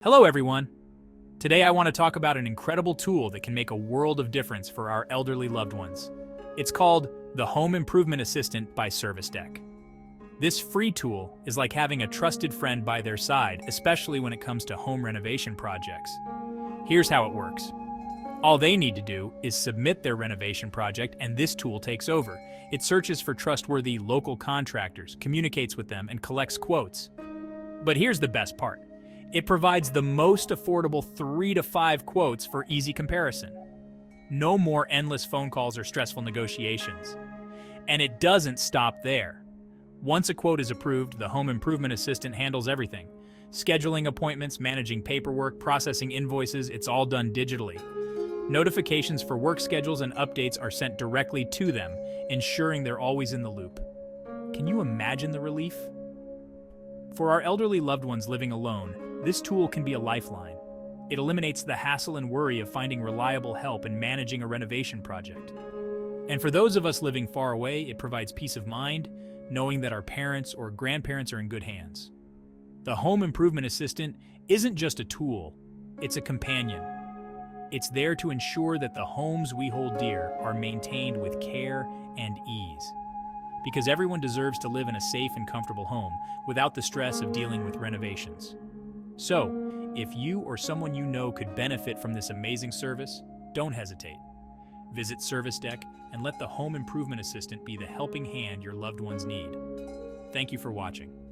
Hello everyone! Today I want to talk about an incredible tool that can make a world of difference for our elderly loved ones. It's called the Home Improvement Assistant by ServiceDeck. This free tool is like having a trusted friend by their side, especially when it comes to home renovation projects. Here's how it works. All they need to do is submit their renovation project and this tool takes over. It searches for trustworthy local contractors, communicates with them, and collects quotes. But here's the best part. It provides the most affordable 3 to 5 quotes for easy comparison. No more endless phone calls or stressful negotiations. And it doesn't stop there. Once a quote is approved, the Home Improvement Assistant handles everything. Scheduling appointments, managing paperwork, processing invoices, it's all done digitally. Notifications for work schedules and updates are sent directly to them, ensuring they're always in the loop. Can you imagine the relief? For our elderly loved ones living alone, this tool can be a lifeline. It eliminates the hassle and worry of finding reliable help in managing a renovation project. And for those of us living far away, it provides peace of mind, knowing that our parents or grandparents are in good hands. The Home Improvement Assistant isn't just a tool, it's a companion. It's there to ensure that the homes we hold dear are maintained with care and ease. Because everyone deserves to live in a safe and comfortable home without the stress of dealing with renovations. So, if you or someone you know could benefit from this amazing service, don't hesitate. Visit ServiceDeck and let the Home Improvement Assistant be the helping hand your loved ones need. Thank you for watching.